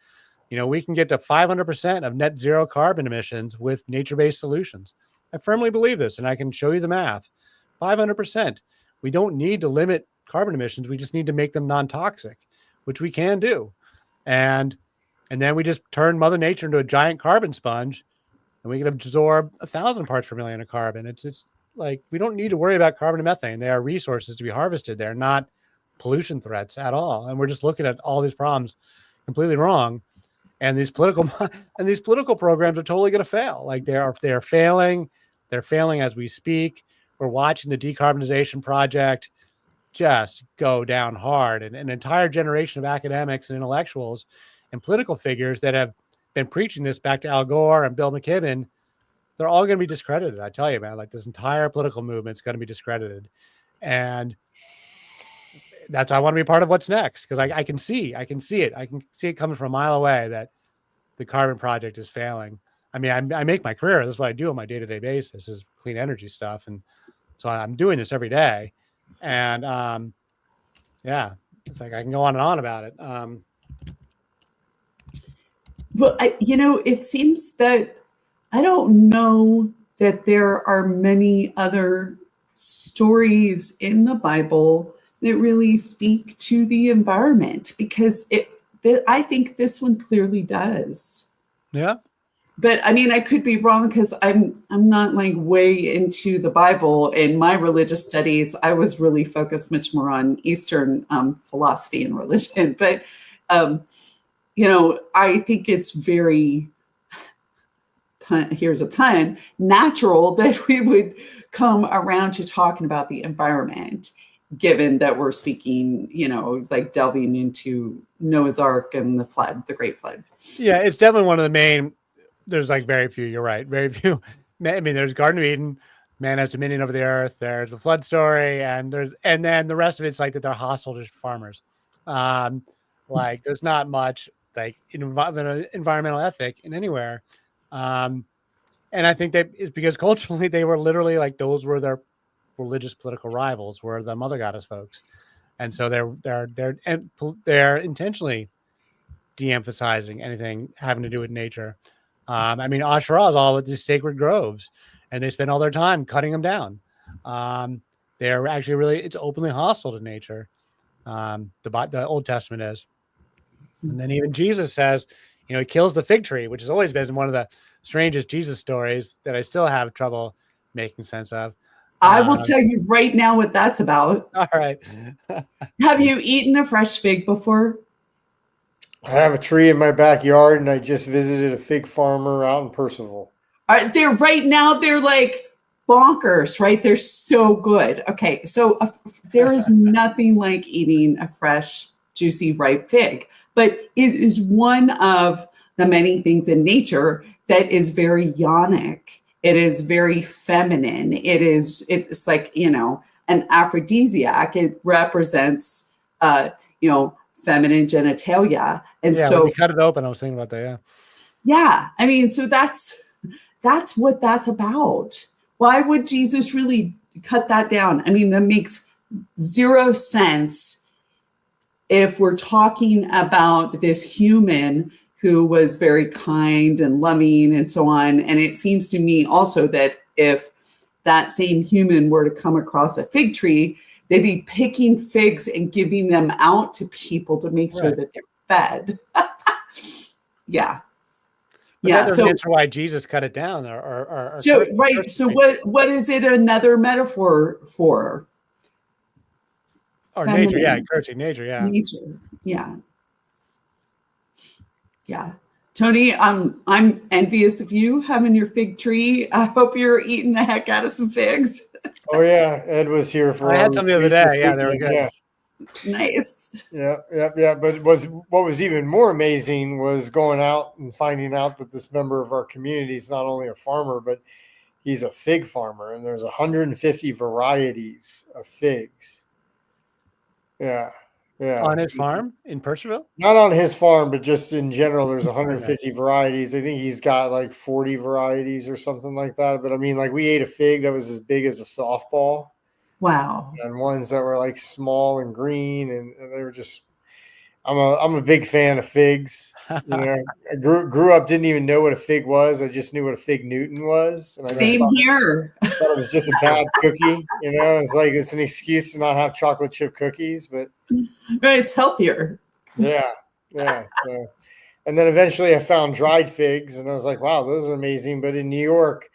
you know, we can get to 500% of net 0 carbon emissions with nature-based solutions. I firmly believe this, and I can show you the math. 500%. We don't need to limit carbon emissions. We just need to make them non-toxic, which we can do. And then we just turn Mother Nature into a giant carbon sponge, and we can absorb 1,000 parts per million of carbon. It's like, we don't need to worry about carbon and methane. They are resources to be harvested. They're not pollution threats at all. And we're just looking at all these problems completely wrong. And these political programs are totally going to fail. Like, they're failing. They're failing as we speak. We're watching the decarbonization project just go down hard, and an entire generation of academics and intellectuals and political figures that have been preaching this back to Al Gore and Bill McKibben, they're all going to be discredited. I tell you, man, like this entire political movement is going to be discredited. And that's why I want to be part of what's next, because I can see it. I can see it coming from a mile away that the carbon project is failing. I mean, I make my career. That's what I do on my day-to-day basis is clean energy stuff. And so I'm doing this every day. And yeah, it's like I can go on and on about it. Well, it seems that I don't know that there are many other stories in the Bible that really speak to the environment, because I think this one clearly does. Yeah. But I mean, I could be wrong, because I'm not like way into the Bible. In my religious studies, I was really focused much more on Eastern philosophy and religion. But I think it's very, here's a pun, natural that we would come around to talking about the environment, given that we're speaking, like delving into Noah's Ark and the flood, the Great Flood. Yeah, it's definitely one of the main. There's like very few. You're right. Very few. I mean, there's Garden of Eden. Man has dominion over the earth. There's the flood story, and then the rest of it's like that they're hostile to farmers. Like there's not much like environmental ethic in anywhere. And I think that it's because culturally they were literally like those were their religious political rivals, were the mother goddess folks, and so they're intentionally de-emphasizing anything having to do with nature. I mean, Asherah is all with these sacred groves, and they spend all their time cutting them down. They're actually it's openly hostile to nature. The Old Testament is. And then even Jesus says, he kills the fig tree, which has always been one of the strangest Jesus stories that I still have trouble making sense of. I will tell you right now what that's about. All right. Have you eaten a fresh fig before? I have a tree in my backyard, and I just visited a fig farmer out in Percival. They're like bonkers, right? They're so good. Okay, so there is nothing like eating a fresh, juicy, ripe fig, but it is one of the many things in nature that is very yonic. It is very feminine. It's like, an aphrodisiac. It represents, feminine genitalia. And so when you cut it open, I was thinking about that. Yeah. Yeah. I mean, so that's what that's about. Why would Jesus really cut that down? I mean, that makes zero sense if we're talking about this human who was very kind and loving and so on. And it seems to me also that if that same human were to come across a fig tree, they'd be picking figs and giving them out to people to make sure that they're fed. Yeah. But that doesn't answer why Jesus cut it down. So what is it another metaphor for? Or nature, yeah, cursing nature, yeah. Nature, yeah. Yeah. Tony, I'm envious of you having your fig tree. I hope you're eating the heck out of some figs. Oh yeah, Ed was here for. I had some the other day. Yeah, they were good. Yeah. Nice. Yeah. But what was even more amazing was going out and finding out that this member of our community is not only a farmer, but he's a fig farmer, and there's 150 varieties of figs. Yeah. On his farm in Percival? Not on his farm, but just in general, there's 150 varieties. I think he's got like 40 varieties or something like that. But I mean, like we ate a fig that was as big as a softball. Wow. And ones that were like small and green, and they were just. I'm a big fan of figs. I grew up, didn't even know what a fig was. I just knew what a fig Newton was. And Same here. I thought it was just a bad cookie. It's like it's an excuse to not have chocolate chip cookies, but it's healthier. Yeah. So, and then eventually I found dried figs, and I was like, wow, those are amazing. But in New York,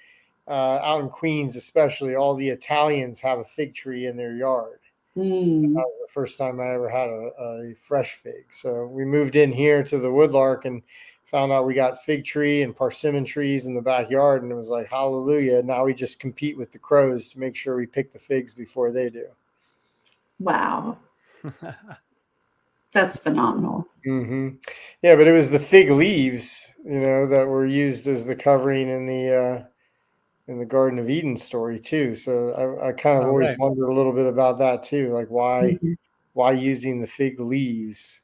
out in Queens especially, all the Italians have a fig tree in their yard. That was the first time I ever had a fresh fig. So we moved in here to the Woodlark and found out we got fig tree and persimmon trees in the backyard. And it was like, hallelujah. Now we just compete with the crows to make sure we pick the figs before they do. Wow. That's phenomenal. Hmm. Yeah, but it was the fig leaves, that were used as the covering in the Garden of Eden story too. So I kind of Oh, always right. wondered a little bit about that too, like Mhm. why using the fig leaves?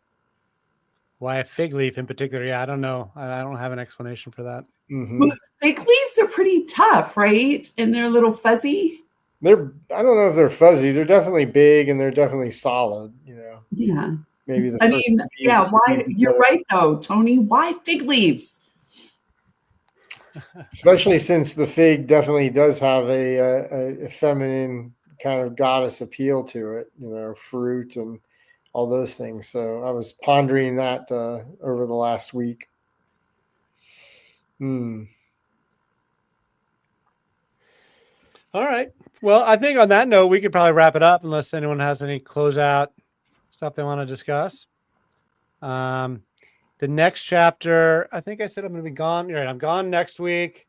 Why a fig leaf in particular? Yeah, I don't know. I don't have an explanation for that. Hmm. Well, fig leaves are pretty tough, right? And they're a little fuzzy. I don't know if they're fuzzy. They're definitely big and they're definitely solid. Yeah. Maybe the I first mean, yeah, leaves why leave you're together. right though, Tony. Why fig leaves? Especially since the fig definitely does have a feminine kind of goddess appeal to it, fruit and all those things. So I was pondering that over the last week. Hmm. All right. Well, I think on that note, we could probably wrap it up unless anyone has any closeout stuff they want to discuss. The next chapter, I think I said I'm going to be gone. You're right. I'm gone next week.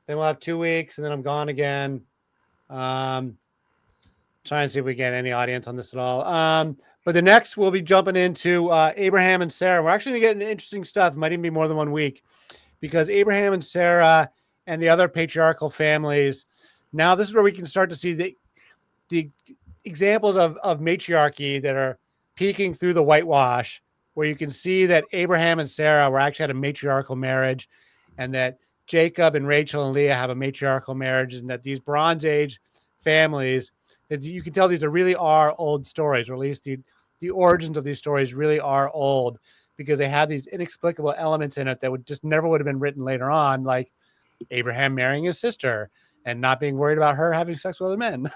Then we'll have 2 weeks, and then I'm gone again. Try and see if we get any audience on this at all. But the next, we'll be jumping into Abraham and Sarah. We're actually going to get into interesting stuff. It might even be more than 1 week because Abraham and Sarah and the other patriarchal families. Now, this is where we can start to see the examples of matriarchy that are peeking through the whitewash, where you can see that Abraham and Sarah were actually had a matriarchal marriage, and that Jacob and Rachel and Leah have a matriarchal marriage, and that these Bronze Age families, that you can tell these really are old stories, or at least the origins of these stories really are old, because they have these inexplicable elements in it that would just never would have been written later on, like Abraham marrying his sister and not being worried about her having sex with other men.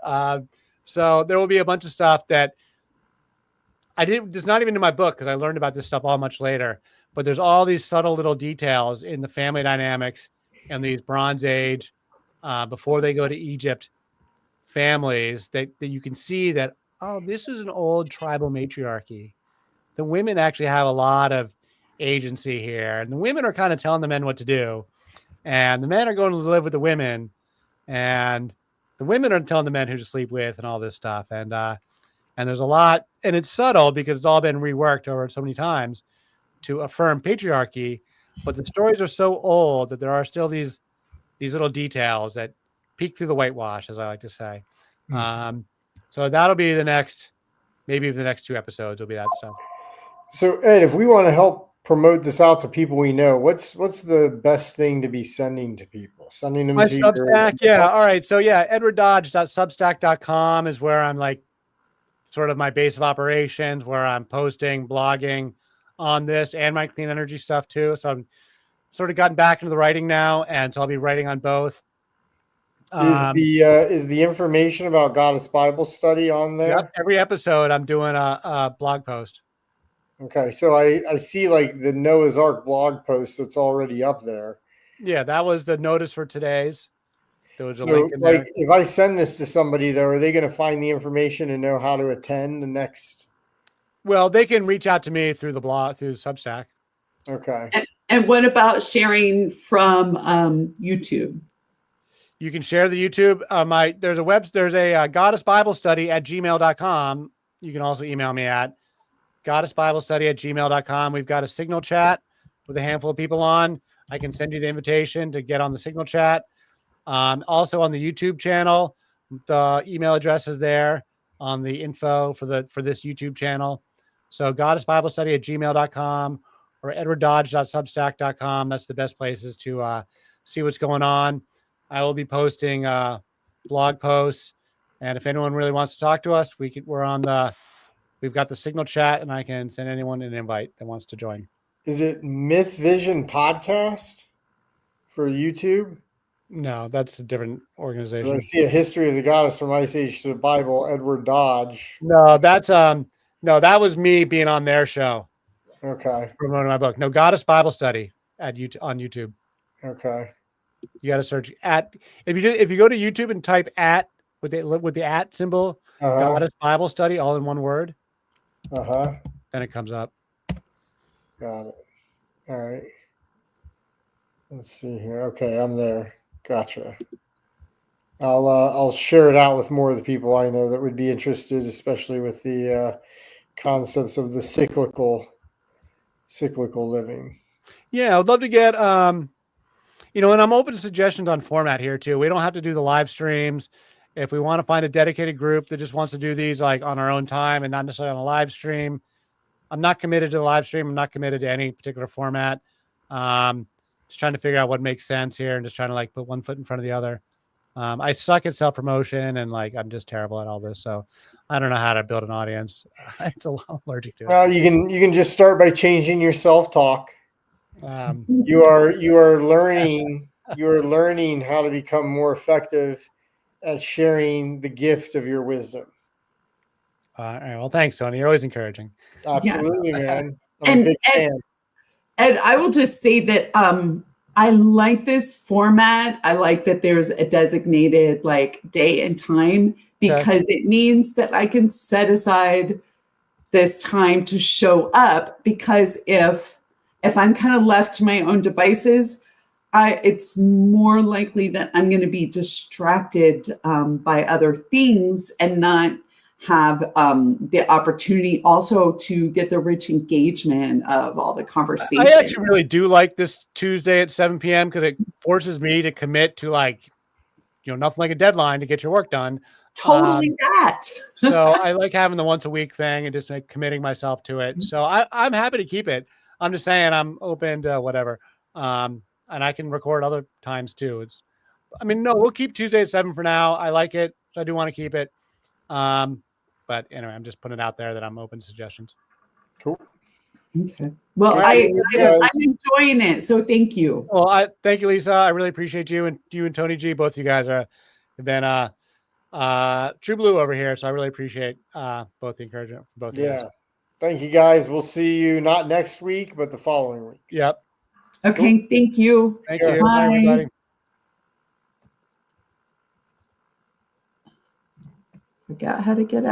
uh, so there will be a bunch of stuff that I didn't, it's not even in my book because I learned about this stuff all much later, but there's all these subtle little details in the family dynamics and these Bronze Age, before they go to Egypt families that you can see that, oh, this is an old tribal matriarchy. The women actually have a lot of agency here, and the women are kind of telling the men what to do, and the men are going to live with the women, and the women are telling the men who to sleep with and all this stuff. And there's a lot, and it's subtle because it's all been reworked over so many times to affirm patriarchy. But the stories are so old that there are still these little details that peek through the whitewash, as I like to say. Hmm. So that'll be maybe the next 2 episodes will be that stuff. So Ed, if we want to help promote this out to people we know, what's the best thing to be sending to people? Sending them My to your Substack, yeah. All right. So yeah, edwarddodge.substack.com is where I'm like sort of my base of operations, where I'm posting, blogging on this and my clean energy stuff too. So I'm sort of gotten back into the writing now, and so I'll be writing on both. Is the information about Goddess Bible Study on Yep, there? every episode I'm doing a blog post. Okay, so I see like the Noah's Ark blog post that's already up there. Yeah, that was the notice for today's. There was a link So, in like, there. if I send this to somebody, though, are they going to find the information and know how to attend the next? Well, they can reach out to me through the blog, through Substack. Okay. And what about sharing from YouTube? You can share the YouTube. There's a Goddess Bible Study at gmail.com. You can also email me at goddessbiblestudy@gmail.com. We've got a Signal chat with a handful of people on. I can send you the invitation to get on the Signal chat. Also on the YouTube channel, the email address is there on the info for this YouTube channel. So goddessbiblestudy@gmail.com or edwarddodge.substack.com. That's the best places to see what's going on. I will be posting blog posts, and if anyone really wants to talk to us, we've got the Signal chat, and I can send anyone an invite that wants to join. Is it Myth Vision Podcast for YouTube? No, that's a different 'Cause organization. I see a history of the goddess from Ice Age to the Bible, Edward Dodge. No, that was me being on their show Okay. promoting my book. No, Goddess Bible Study on YouTube. Okay. You got to search at if you go to YouTube and type at with the at symbol, Uh-huh. Goddess Bible Study, all in one word, Uh-huh. then it comes up. Got it. All right. Let's see here. Okay, I'm there. Gotcha. I'll share it out with more of the people I know that would be interested, especially with the concepts of the cyclical living. Yeah, I'd love to get and I'm open to suggestions on format here too. We don't have to do the live streams. If we want to find a dedicated group that just wants to do these like on our own time and not necessarily on a live stream, I'm not committed to the live stream. I'm not committed to any particular format. Just trying to figure out what makes sense here and just trying to like put one foot in front of the other. I suck at self-promotion and like I'm just terrible at all this. So I don't know how to build an audience. It's I'm allergic to it. Well, you can just start by changing your self-talk. You are learning how to become more effective at sharing the gift of your wisdom. All right. Well, thanks, Tony. You're always encouraging. Absolutely, man. I'm a big fan. And I will just say that I like this format. I like that there's a designated like day and time because it means that I can set aside this time to show up. Because if I'm kind of left to my own devices, it's more likely that I'm going to be distracted by other things and not have the opportunity also to get the rich engagement of all the conversation. I actually really do like this Tuesday at 7 p.m. because it forces me to commit to like, nothing like a deadline to get your work done. Totally that. So I like having the once a week thing and just like committing myself to it. So I'm happy to keep it. I'm just saying I'm open to whatever. And I can record other times too. We'll keep Tuesday at 7 for now. I like it. So I do want to keep it. But anyway, I'm just putting it out there that I'm open to suggestions. Cool. Okay. Well, I'm enjoying it. So thank you. Well, thank you, Lisa. I really appreciate you and Tony G. Both of you guys have been true blue over here. So I really appreciate both the encouragement from both of you guys. Thank you, guys. We'll see you not next week, but the following week. Yep. Okay. Cool. Thank you. Thank you. Bye, everybody. Forgot how to get out.